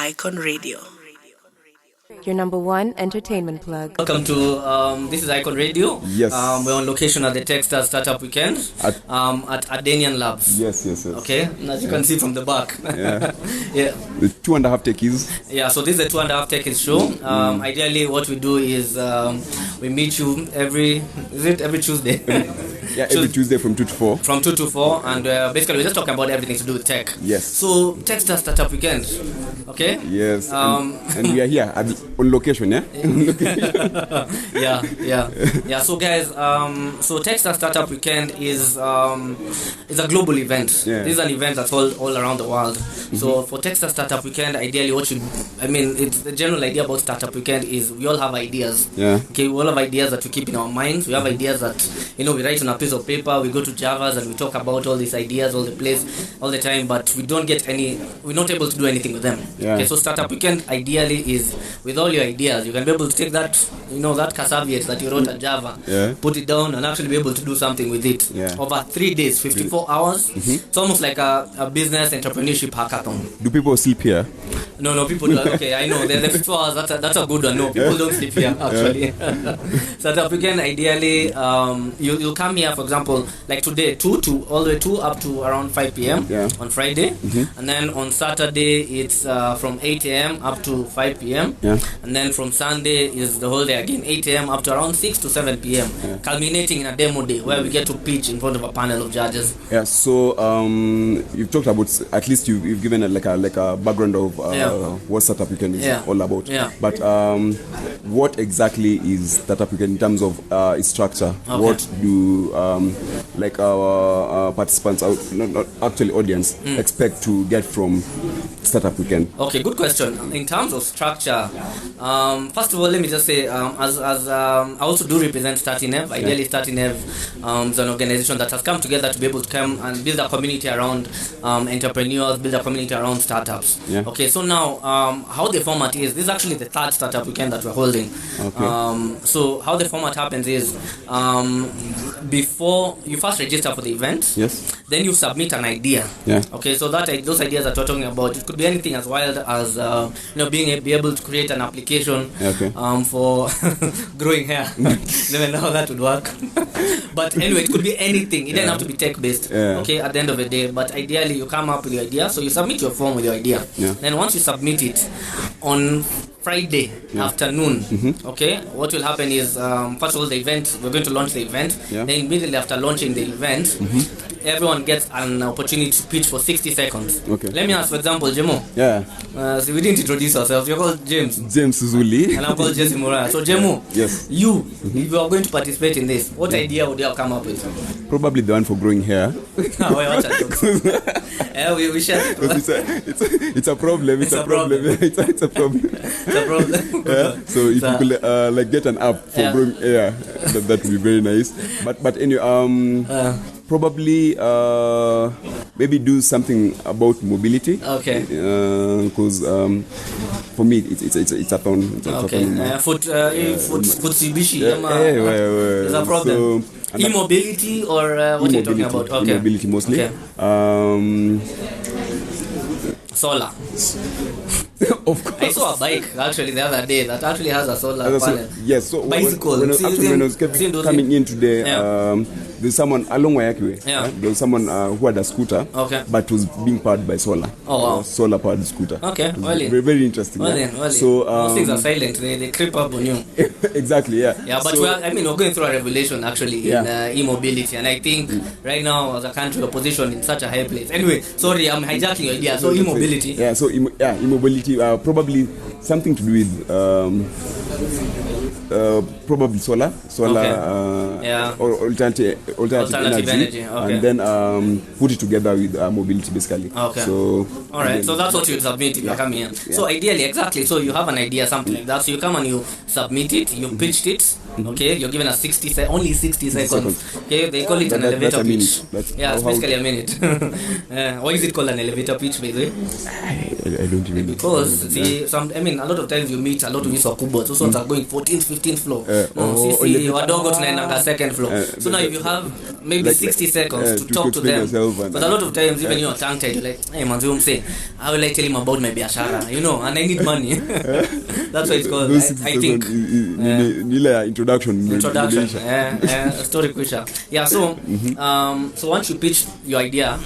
Icon Radio. Your number one entertainment plug. Welcome to this is Icon Radio. Yes. We're on location at the Techies Startup Weekend at Adenian Labs. Yes. Okay, and as you can see from the back. Yeah. Yeah. The 2.5 techies. Yeah, so this is a 2.5 Techies show. Ideally, what we do is we meet you every Tuesday. Yeah, every Tuesday from 2 to 4. From 2 to 4, and basically we're just talking about everything to do with tech. Yes. So Techies Startup Weekend. Okay. Yes. And we are here on location, yeah. Yeah. So guys, so Techies Startup Weekend is a global event. Yeah. This is an event that's all around the world. So for Techies Startup Weekend, ideally, it's the general idea about Startup Weekend is we all have ideas. Yeah. Okay, we all have ideas that we keep in our minds. We have ideas that we write on a piece of paper. We go to Javas and we talk about all these ideas all the time, but we're not able to do anything with them. Yeah. Okay, so Startup Weekend ideally is with all your ideas, you can be able to take that that cassavette that you wrote at Java, put it down and actually be able to do something with it. Over 3 days, 54 hours. It's almost like a business entrepreneurship hackathon. Do people sleep here? No, people do. Okay, I know. The 54 hours, that's a good one. No, people don't sleep here, actually. Startup Weekend, ideally, you'll come here, for example, like today, 2 all the way 2 up to around 5 p.m. On Friday. And then on Saturday, it's from 8 a.m. up to 5 p.m. And then from Sunday is the whole day again, 8 a.m. up to around 6 to 7 p.m. Culminating in a demo day where we get to pitch in front of a panel of judges. Yeah, so you've talked about, at least you've given a background of what Startup Weekend is all about. Yeah. But what exactly is Startup Weekend in terms of its structure? Okay. What do our participants, not actually audience, expect to get from Startup Weekend? Okay, good question. In terms of structure, first of all, let me just say, as I also do represent StartInEv. Ideally, StartInEv is an organization that has come together to be able to come and build a community around entrepreneurs, build a community around startups. Yeah. Okay, so now how the format is, this is actually the third Startup Weekend that we're holding. Okay. So how the format happens is before you first register for the event, then you submit an idea. Yeah. Okay, so those ideas that we're talking about, it could be anything as wild as be able to create an application for growing hair. Never know how that would work. But anyway, it could be anything. It doesn't have to be tech based. Okay, at the end of the day. But ideally, you come up with your idea. So you submit your form with your idea. Then once you submit it on Friday afternoon, okay, what will happen is first of all, the event, we're going to launch the event. Then immediately after launching the event, everyone gets an opportunity to pitch for 60 seconds. Okay. Let me ask, for example, Jemo. So we didn't introduce ourselves. You're called James Zuli. and I'm called Jesse Mura. So Jemo, you, if you are going to participate in this, what idea would you have come up with? Probably the one for growing hair. We share it. It's a problem. It's a problem. It's a problem. So if you could get an app for growing hair, that would be very nice. But anyway, probably maybe do something about mobility. Okay. Because for me it's a thorn. Foot Sibishi. There's a problem. So, e-mobility or what are you talking about? Okay. E-mobility mostly. Okay. Solar. Of course. I saw a bike actually the other day that actually has a solar panel. Yes, so bicycle. When I was coming in today, there's someone along Wayakwe. There was someone who had a scooter, but was being powered by solar. Oh, wow. Solar powered scooter. Okay, very, very interesting. So those things are silent. They creep up on you. Exactly. Yeah. Yeah, but we're going through a revolution actually in e-mobility, and I think right now as a country we're positioned in such a high place. Anyway, sorry, I'm hijacking your idea. So e-mobility. Yeah. So e-mobility. Probably something to do with probably solar or alternative energy. Okay. And then put it together with mobility basically. Okay. So all right. So that's what you submit if you're coming in. So ideally, exactly. So you have an idea, something like that. So you come and you submit it. You pitched it. Okay. You're given a only 60 seconds. Okay. They call it an elevator pitch. It's basically a minute. Why is it called an elevator pitch, by the way? I don't even know. Because a lot of times you meet a lot of these wakubwa. So some are going 14th, 15th floor. Wadogo tunaendanga second floor. So now if you have maybe 60 seconds to talk to them. But a lot of times, even you're tongue-tied, you're like, hey, Manzum, say, how will I tell him about my biashara? You know, and I need money. That's what it's called, I think. Introduction. Story kwisha. Yeah, so so once you pitch your idea,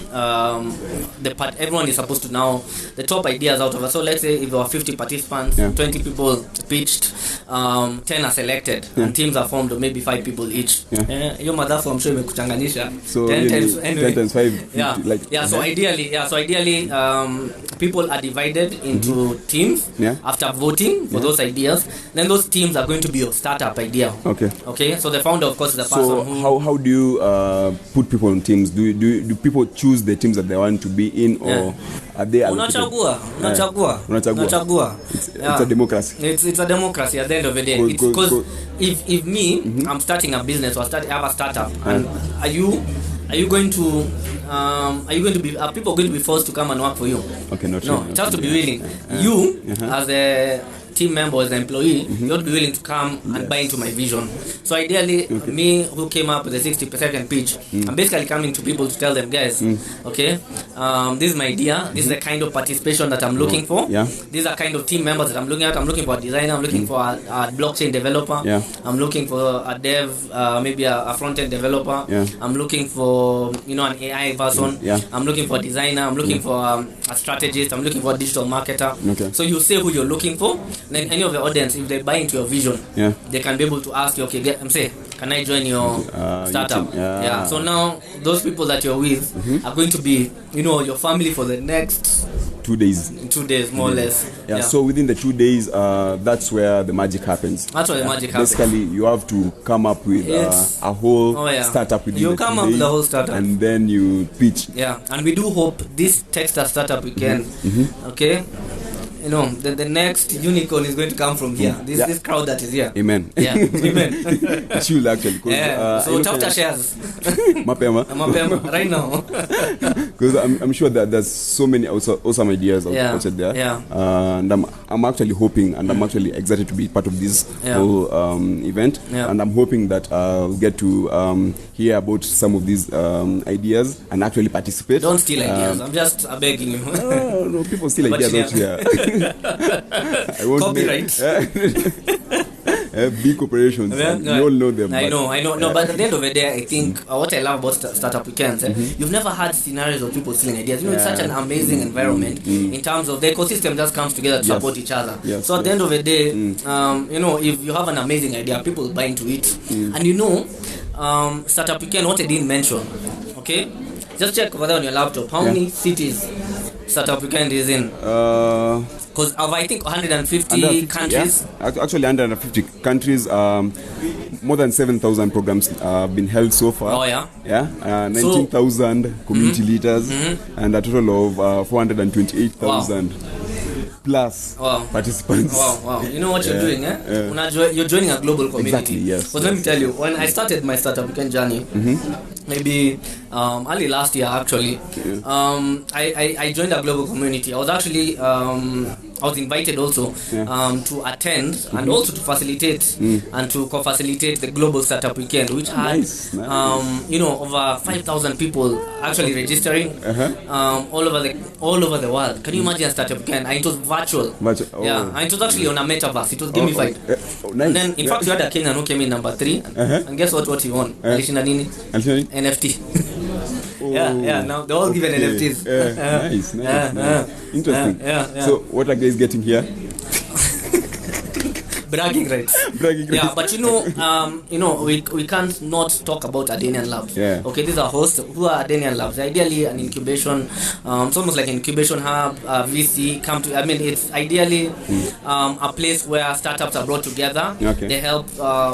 everyone is supposed to know the top ideas out of it. So let's say if there are 50 participants, 20 people pitched, 10 are selected, and teams are formed of maybe 5 people each. Your mother from sure imekuchanganisha. So 10 times, anyway. 10 times 5. So ideally, people are divided into teams after voting for those ideas. Then those teams are going to be your startup idea. Okay. So the founder, of course, is the person. So how do you put people on teams? Do people choose the teams that they want to be in, or are they allocated? Unachagua. It's a democracy. It's a democracy at the end of the day. Because if me, I'm starting a business or I have a startup, and are people going to be forced to come and work for you? Okay, no, it has to be willing. You as a team member, as an employee, you have to be willing to come and buy into my vision. So ideally, me who came up with a 60-second pitch, I'm basically coming to people to tell them, guys, this is my idea, this is the kind of participation that I'm looking for, these are kind of team members that I'm looking at. I'm looking for a designer, I'm looking for a blockchain developer, I'm looking for a dev, maybe a front-end developer, I'm looking for an AI person, I'm looking for a designer, I'm looking for a strategist, I'm looking for a digital marketer. So you say who you're looking for. Then any of the audience, if they buy into your vision, they can be able to ask you, okay, can I join your startup? So now those people that you're with are going to be, your family for the next 2 days. 2 days, more or less. So within the 2 days, that's where the magic happens. That's where the magic happens. Basically, you have to come up with a whole startup within you come up with the whole startup, and then you pitch. And we do hope this Techstars startup weekend, okay, the next unicorn is going to come from here. This crowd that is here. Amen. Amen. It should actually. So tafuta shares. Mapema. Right now. Because I'm sure that there's so many awesome ideas out there. And I'm actually hoping, and I'm actually excited to be part of this whole event. And I'm hoping that I'll get to hear about some of these ideas and actually participate. Don't steal ideas. I'm just begging you. No, people steal ideas out here. I won't copyright. Big corporations. We all know them. I know. No, but at the end of the day, I think what I love about Startup Weekends, you've never had scenarios of people stealing ideas. It's such an amazing environment in terms of the ecosystem just comes together to support each other. So at the end of the day, if you have an amazing idea, people buy into it. And Startup Weekend, what I didn't mention, okay? Just check over there on your laptop. How many cities Startup Weekend is in? Because of, I think, 150 countries. Actually, 150 countries. More than 7,000 programs have been held so far. 19,000 community leaders, and a total of 428,000 plus participants. Wow. You know what you're doing, You're joining a global community. Exactly, yes. But let me tell you, when I started my Startup Weekend journey, maybe early last year actually, I joined a global community. I was actually I was invited also to attend and also to facilitate and to co-facilitate the Global Startup Weekend, which had over 5,000 people actually registering all over the world. Can you imagine a Startup Weekend? And it was virtual. And it was actually on a metaverse. It was gamified. Nice. And then in fact you had a Kenyan who came in number 3 and guess what he won? Alishinda nini? NFT. Now they're all given NFTs. Nice. Interesting. So what are guys getting here? Bragging rights. But we can't not talk about Adenian Labs. Okay, these are hosts who are Adenian Labs. Ideally an incubation, it's almost like an incubation hub, VC it's ideally a place where startups are brought together. They help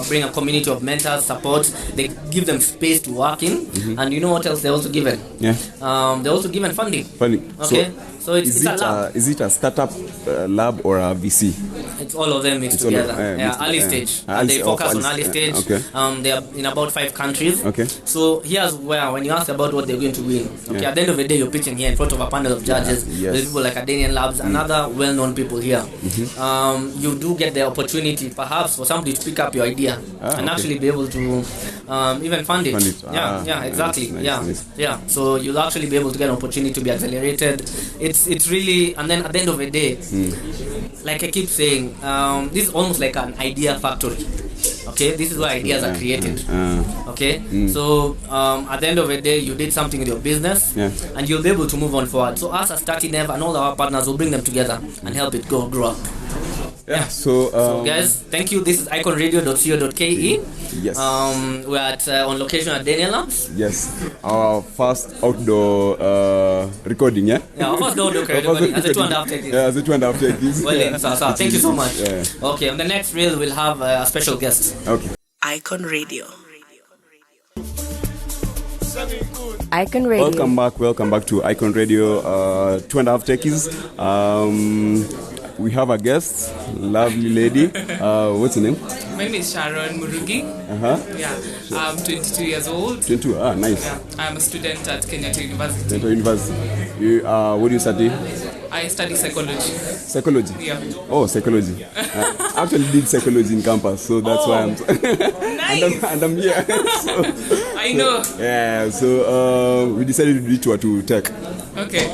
bring a community of mentors, support. They give them space to work in, and you know what else they're also given? They're also given funding. Okay. So it's a lab. Is it a startup lab or a VC? It's all of them mixed together. Early stage. And they focus on early stage. Okay. They are in about 5 countries. Okay. So here's where, when you ask about what they're going to win, at the end of the day, you're pitching here in front of a panel of judges. There's people like Adenian Labs and other well-known people here. You do get the opportunity, perhaps, for somebody to pick up your idea and actually be able to even fund it. Exactly. Nice. So you'll actually be able to get an opportunity to be accelerated. It's really, and then at the end of the day, like I keep saying, this is almost like an idea factory. Okay, this is where ideas are created. Okay, so at the end of the day, you did something with your business, and you'll be able to move on forward. So us as Startinev and all our partners will bring them together and help it grow up. So guys, thank you. This is iconradio.co.ke. Yes. We're at on location at Daniel Labs. Yes. Our first outdoor recording, our first outdoor recording as a 2.5 Techies. As a 2.5 Techies. Well, so thank you so much. Okay, on the next reel we'll have a special guest. Okay. Icon Radio. Icon Radio. Welcome back to Icon Radio 2.5 Techies. We have a guest, lovely lady. What's your name? My name is Sharon Murugi. I'm 22 years old. 22, nice. I'm a student at Kenyatta University. What do you study? I study psychology. Psychology? Yeah. Oh, psychology. I actually did psychology in campus, so that's why I'm... Nice! and I'm here. I know. So we decided to do to tech. Okay.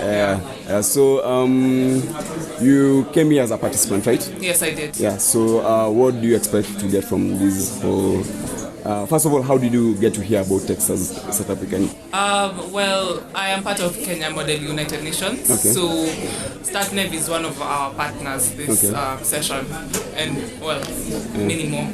So you came here as a participant, right? Yes, I did. So what do you expect to get from this? First of all, how did you get to hear about Texas South African? Well, I am part of Kenya Model United Nations. Okay. So StartNev is one of our partners this session, and many more.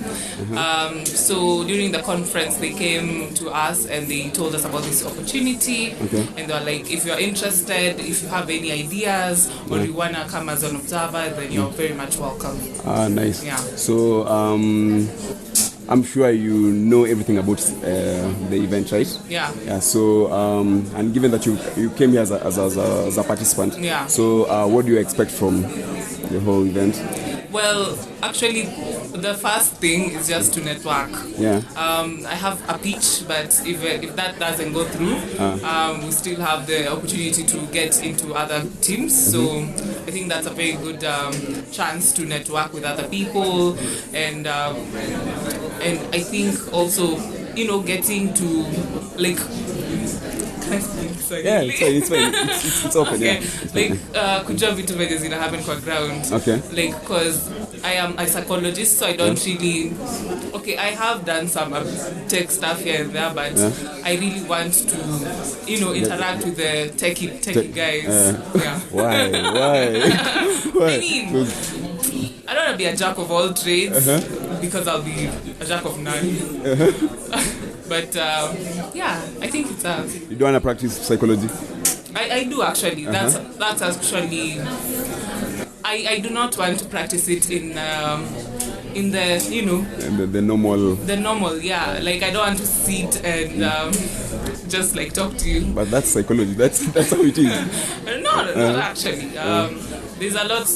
So during the conference, they came to us and they told us about this opportunity. And they were like, if you're interested, if you have any ideas, or you wanna come as an observer, then you're very much welcome. Nice. Yeah. So I'm sure you know everything about the event, right? Yeah. So and given that you came here as a participant, so what do you expect from the whole event? Well, actually, the first thing is just to network. I have a pitch, but if that doesn't go through, we still have the opportunity to get into other teams. So I think that's a very good chance to network with other people, and I think also, getting to like. It's fine. It's open. Okay. Kujua vitu venye zina happen kwa ground. Okay. Because I am a psychologist, so I don't really. Okay, I have done some tech stuff here and there, but I really want to, interact with the techie guys. Why? I mean, I don't want to be a jack of all trades because I'll be a jack of none. But I think it's You don't want to practice psychology? I do actually. That's actually. I do not want to practice it in the the normal. The normal, Like I don't want to sit and just like talk to you. But that's psychology. That's how it is. No, actually. There's a lot.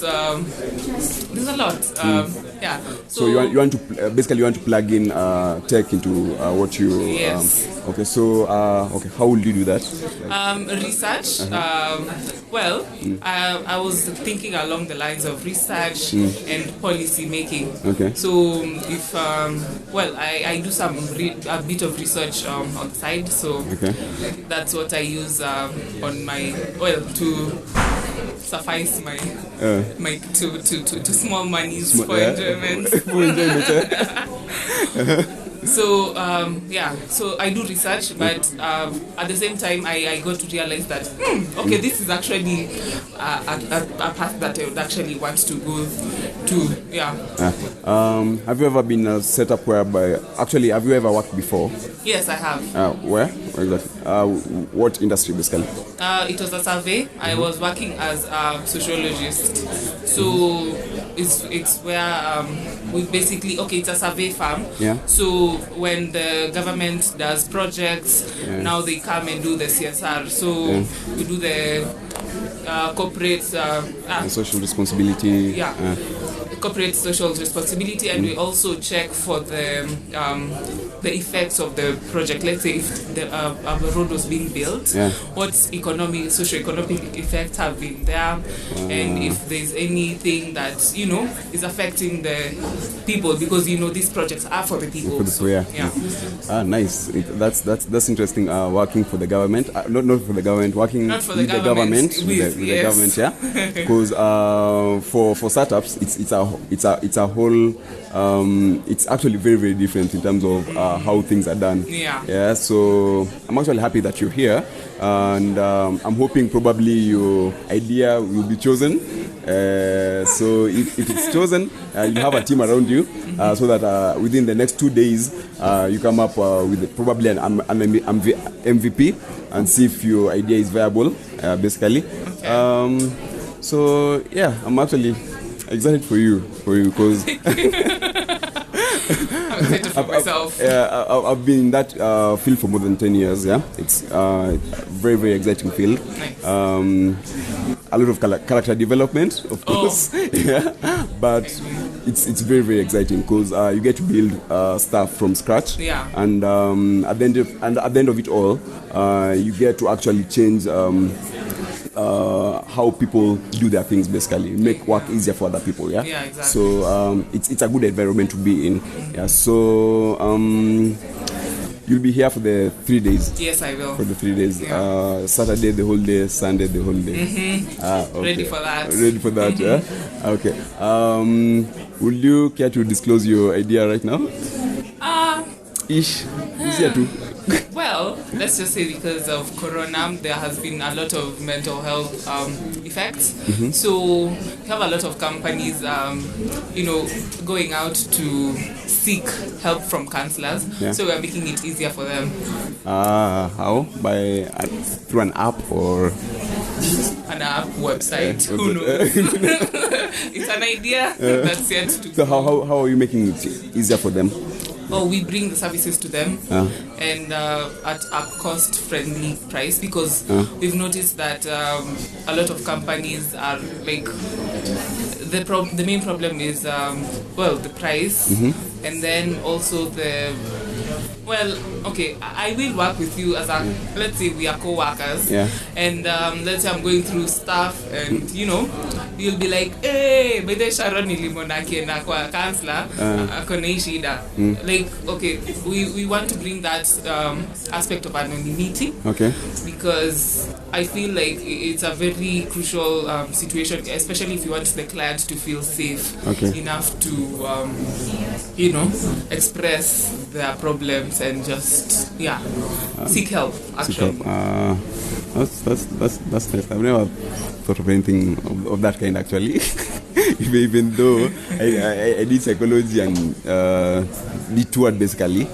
So you want to basically you want to plug in tech into what you. Yes. So how will you do that? Research. I was thinking along the lines of research and policy making. Okay. So if I do a bit of research on the side. So that's what I use on my to suffice my to small monies for enjoyment. So so I do research, but at the same time I got to realize that this is actually a path that I would actually want to go to. Have you ever been set up whereby have you ever worked before? Yes, I have. Where exactly? What industry basically? It was a survey. I was working as a sociologist. So it's where we basically it's a survey firm. So when the government does projects, now they come and do the CSR. So we do the corporate and social responsibility. Yeah. Corporate social responsibility, and we also check for the effects of the project. Let's say if the road was being built, what socio-economic effects have been there, and if there's anything that is affecting the people, because these projects are for the people. Nice. That's interesting. Working for the government, not for the government, working with the government, with the government, because for startups, it's a whole. It's actually very, very different in terms of how things are done. Yeah. So I'm actually happy that you're here, and I'm hoping probably your idea will be chosen. So if it's chosen, you have a team around you, so that within the next 2 days, you come up with probably an MVP and see if your idea is viable, basically. Okay. So yeah, I'm actually excited for you because I'm excited for myself. I've been in that field for more than 10 years. Yeah, it's a very, very exciting field. Nice. A lot of character development, of course. But it's very, very exciting because you get to build stuff from scratch. Yeah. And at the end of it all, you get to actually change how people do their things, basically make work easier for other people. Yeah, exactly. So it's a good environment to be in. Yeah. So you'll be here for the 3 days. Yes, I will. For the 3 days. Saturday the whole day, Sunday the whole day. Okay. Ready for that. Ready for that. Yeah. Okay. Would you care to disclose your idea right now? Easier to. Well, let's just say because of Corona, there has been a lot of mental health effects. So we have a lot of companies, going out to seek help from counselors. So we're making it easier for them. How? Through an app or? An app, website, who knows? It's an idea that's yet to go. So how are you making it easier for them? We bring the services to them and at a cost-friendly price, because we've noticed that a lot of companies are like the main problem is the price, and then also I will work with you as let's say we are co-workers, and let's say I'm going through stuff, and you'll be like, hey, by the Sharon nilimona kienda kwa counselor akona hii shida. Like, okay, we want to bring that aspect of anonymity, because I feel like it's a very crucial situation, especially if you want the client to feel safe enough to express their problems and just seek help. Actually, that's nice. I've never thought of anything of that kind, actually. Even though I did psychology and detoured, basically.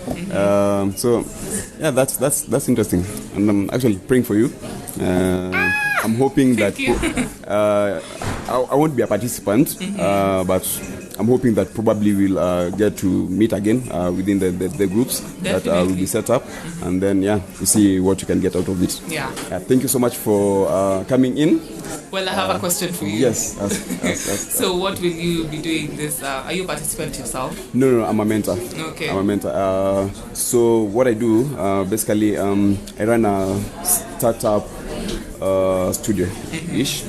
So yeah, that's interesting, and I'm actually praying for you. I'm hoping that I won't be a participant, but I'm hoping that probably we'll get to meet again within the groups that will be set up, and then we see what you can get out of it. Thank you so much for coming in. Well, I have a question for you. Yes. So what will you be doing this? Are you a participant yourself? No, I'm a mentor. Okay. I'm a mentor. So what I do, basically, I run a startup studio-ish,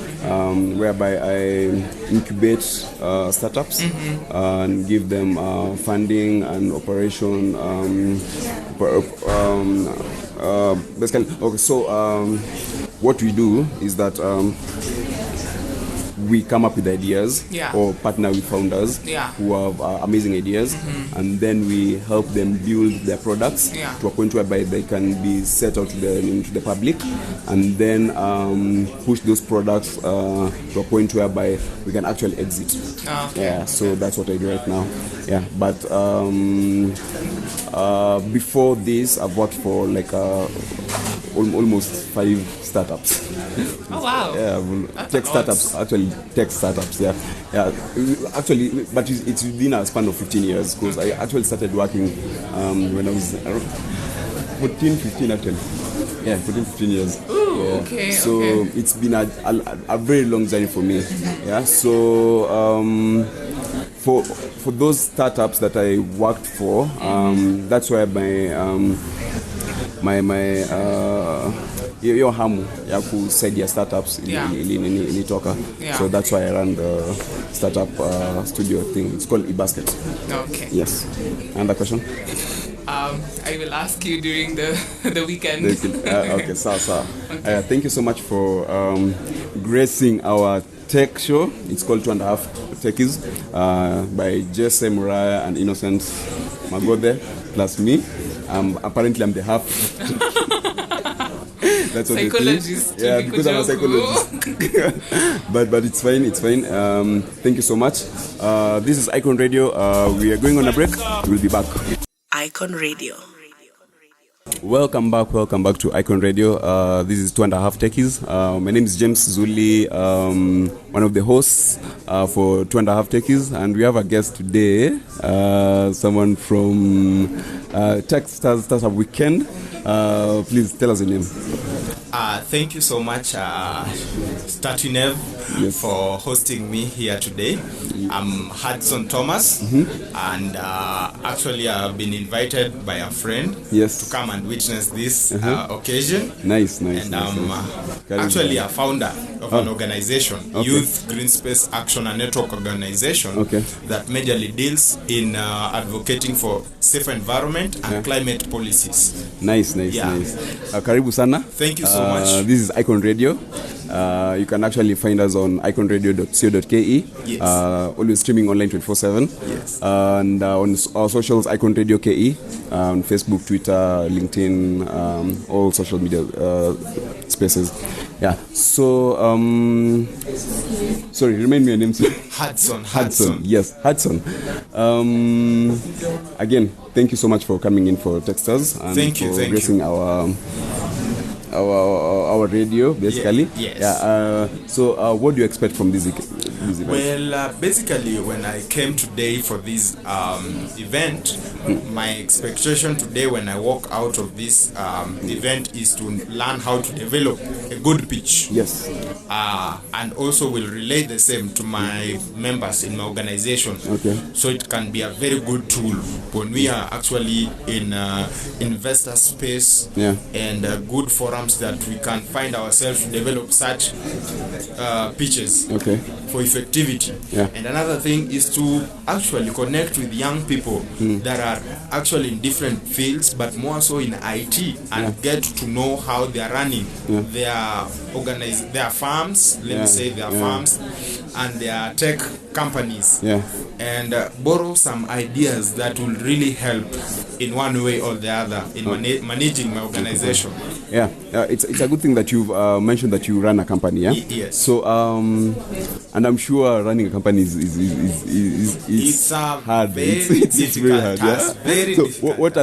whereby I incubate startups and give them funding and operation. Basically, what we do is that we come up with ideas or partner with founders who have amazing ideas, and then we help them build their products to a point whereby they can be set out into the public, and then push those products to a point whereby we can actually exit. So that's what I do right now. But before this, I've worked for like almost 5 startups. Oh wow! Tech startups, actually. Tech startups, actually, but it's within a span of 15 years, because I actually started working when I was 14, 15 actually. 14, 15 years. Ooh. Okay. So it's been a very long journey for me. Yeah. So for those startups that I worked for, that's where my hiyo hamu ya kusaidia startups ilitoka. So that's why I run the startup studio thing. It's called eBasket. Okay. Yes. Another question? I will ask you during the weekend. Okay, so okay. Thank you so much for gracing our tech show. It's called 2.5 Techies by Jesse, Myra, and Innocent Magode plus me. Apparently, I'm the half. That's what psychologist. Yeah, because I'm a psychologist. but it's fine. It's fine. Thank you so much. This is Icon Radio. We are going on a break. We'll be back. Icon Radio. Welcome back to Icon Radio. This is 2.5 Techies. My name is James Zuli, one of the hosts for 2.5 Techies, and we have a guest today, someone from Tech Startup Weekend. Please tell us your name. Thank you so much, Nev, for hosting me here today. I'm Huddson Thomas, and actually I've been invited by a friend to come and witness this occasion. Nice. And I'm actually a founder of an organization, Youth Green Space Action and Network Organization, that majorly deals in advocating for safe environment and climate policies. Nice. Karibu sana. Thank you so much. This is Icon Radio. You can actually find us on iconradio.co.ke. Yes. Always streaming online 24/7. Yes. And on our socials, Icon Radio KE, on Facebook, Twitter, LinkedIn, all social media spaces. Yeah. So, sorry, remind me your name. Huddson. Yes, Huddson. Again, thank you so much for coming in for Techstars and thank you. gracing our radio, basically. Yes. Yeah. So, what do you expect from this event? Well, basically, when I came today for this event, my expectation today when I walk out of this event is to learn how to develop a good pitch. Yes. And also will relay the same to my members in my organization. Okay. So it can be a very good tool when we are actually in investor space and good forums that we can find ourselves to develop such pitches. For effectivity. And another thing is to actually connect with young people that are actually in different fields, but more so in IT, and get to know how they are running their farms, farms, and their tech companies, and borrow some ideas that will really help in one way or the other in managing my organization. It's a good thing that you've mentioned that you run a company. Yes. So and I'm sure running a company is it's hard. It's very hard. Task. Very so difficult. What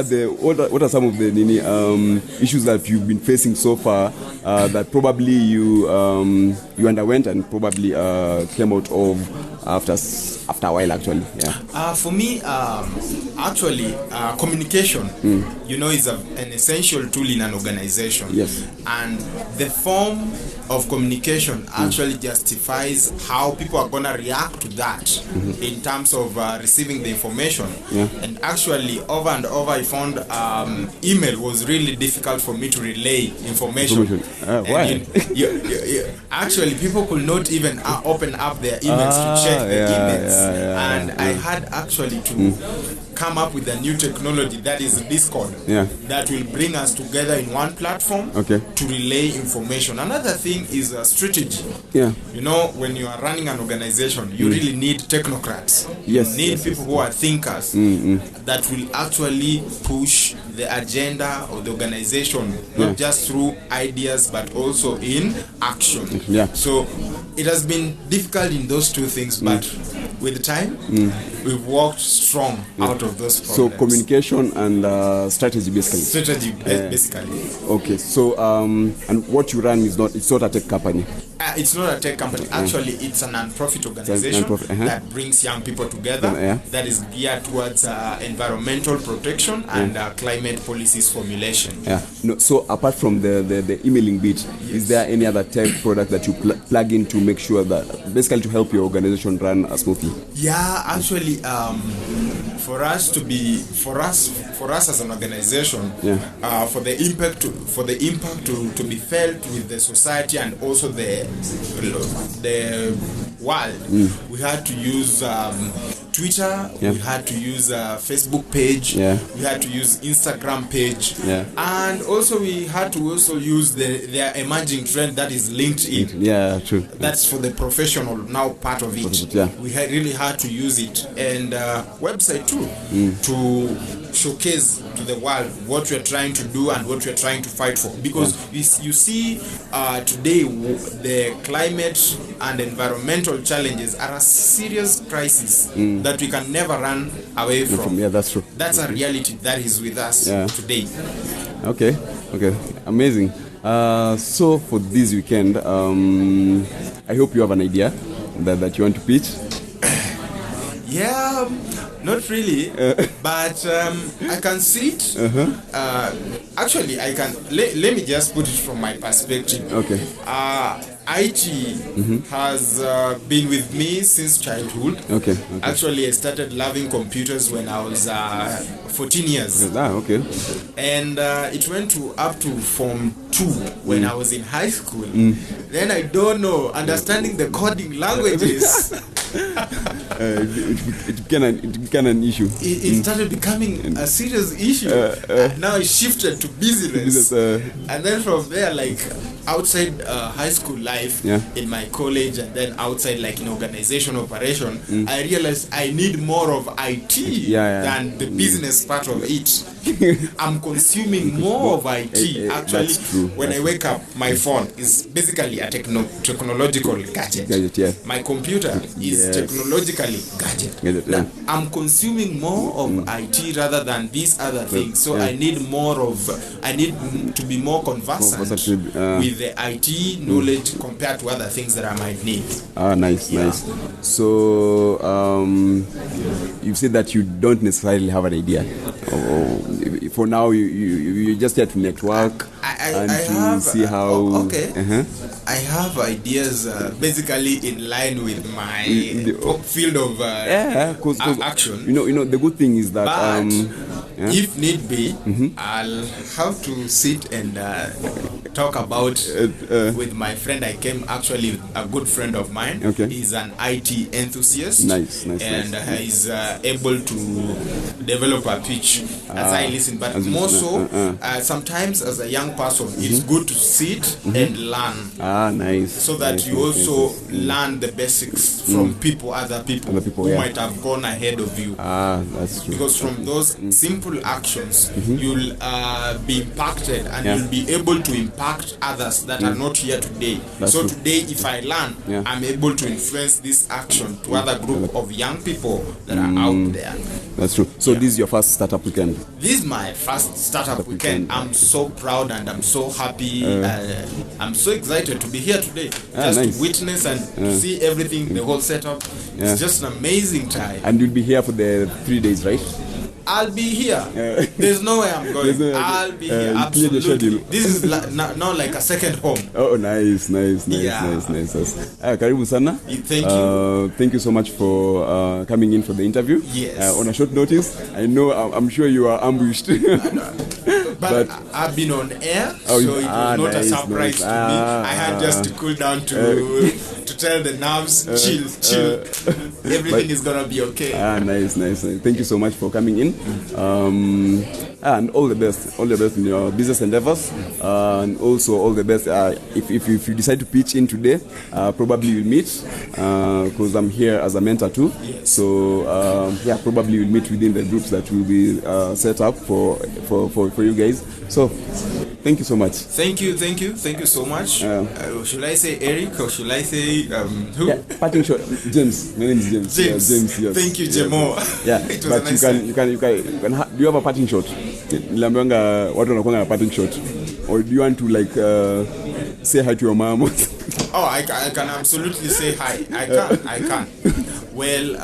are some of the issues that you've been facing so far that probably you underwent and probably came out of after a while, actually? For me, actually, communication, is an essential tool in an organization. Yes. And the form of communication actually justifies how people are going to react to that in terms of receiving the information. And actually, over and over, I found email was really difficult for me to relay information. Why? Actually, people could not even open up their emails to check the emails. And I had actually to come up with a new technology that is Discord that will bring us together in one platform to relay information. Another thing is a strategy. When you are running an organization, you really need technocrats. You need people who are thinkers that will actually push the agenda of the organization, not just through ideas but also in action. So it has been difficult in those two things, but with time, we've walked strong out of those problems. So communication and strategy, basically. Basically. Okay. So and what you run is it's not a tech company. It's not a tech company. Actually, it's a non-profit organization that brings young people together. That is geared towards environmental protection and climate policies formulation. Yeah. No. So apart from the emailing bit, is there any other tech product that you plug in to make sure that basically to help your organization run smoothly? Yeah, actually, for us as an organization, for the impact to be felt with the society and also the world, we had to use Twitter, we had to use Facebook page, we had to use Instagram page, and also we had to also use their emerging trend that is LinkedIn. Yeah, true. That's for the professional now part of it. We really had to use it, and website too, to showcase to the world what we're trying to do and what we're trying to fight for. Because you see today the climate and environmental challenges are a serious crisis that we can never run away from. Yeah, that's true. That's a reality that is with us today. Okay, amazing. So for this weekend, I hope you have an idea that you want to pitch. Yeah, not really, but I can see it. Actually, I can. Let me just put it from my perspective. Okay. IT has been with me since childhood. Okay. Actually, I started loving computers when I was 14 years. Okay. And it went up to Form 2 when I was in high school. Then I don't know, understanding the coding languages. It became an issue. It started becoming a serious issue. Now it shifted to business. And then from there, like outside high school life, in my college, and then outside like in organization operation, I realized I need more of IT than the business part of it. I'm consuming more of IT. Actually, when I wake up, my phone is basically a technological gadget. My computer is technologically gadget. Now, I'm consuming more of IT rather than these other things. So I need to be more conversant with the IT knowledge compared to other things that I might need. Nice. So you said that you don't necessarily have an idea. For now, you just have to network and see how. I have ideas basically in line with my field of action. You know, the good thing is that. But if need be, I'll have to sit and talk about with my friend. I came actually a good friend of mine. He's an IT enthusiast. Nice. And he's able to develop a pitch as I listen. But more so, sometimes as a young person, it's good to sit and learn. Nice. So that you also learn the basics from other people who might have gone ahead of you. That's true. Because from those simple actions, you'll be impacted and you'll be able to impact others that are not here today. So today, if I learn, I'm able to influence this action to other group of young people that are out there. That's true. So this is your first startup weekend? This is my first startup weekend. I'm so proud and I'm so happy. I'm so excited to be here today. Just to witness and to see everything, the whole setup. It's just an amazing time. And you'll be here for the 3 days, right? I'll be here. There's no way I'm going. I'll be here. Absolutely. This is now like a second home. Oh, nice. Karibu sana. Thank you. Thank you so much for coming in for the interview. Yes. On a short notice. I know. I'm sure you are ambushed. But I've been on air, so it was not a surprise to me. I had just to cool down to tell the nerves, chill. Everything is gonna be okay. Nice. Thank you so much for coming in. And all the best in your business endeavors, and also all the best if you decide to pitch in today. Probably we'll meet because I'm here as a mentor too. Yes. So probably we'll meet within the groups that will be set up for you guys. So thank you so much. Thank you so much. Should I say Eric or should I say who? Yeah, parting shot. James. My name is James. James. Yeah, James. Yes. Thank you, Jemo. Yeah, but nice you can. Do you have a parting shot? Niliambianga watu wanakuanga na parting shot, or do you want to like say hi to your mom? Oh, I can absolutely say hi. I can. Well,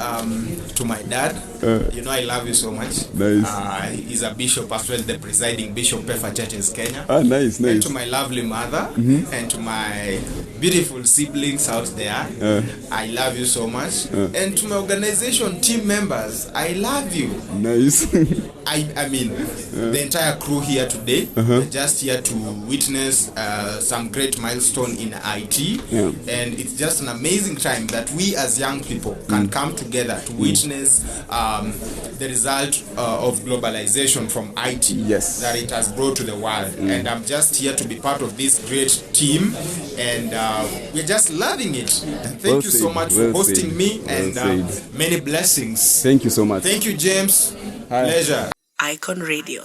to my dad, I love you so much. Nice. He's a bishop as well, the presiding bishop Pefa Church in Kenya. Ah, nice. And to my lovely mother, and to my beautiful siblings out there, I love you so much. And to my organization team members, I love you. Nice. I mean, the entire crew here today, we're just here to witness some great milestone in IT. Yeah. And it's just an amazing time that we as young people can come together to witness the result of globalization from IT, yes, that it has brought to the world. And I'm just here to be part of this great team, and we're just loving it. And thank you so much for hosting me, and many blessings. Thank you so much. Thank you, James. Hi. Pleasure. Icon Radio.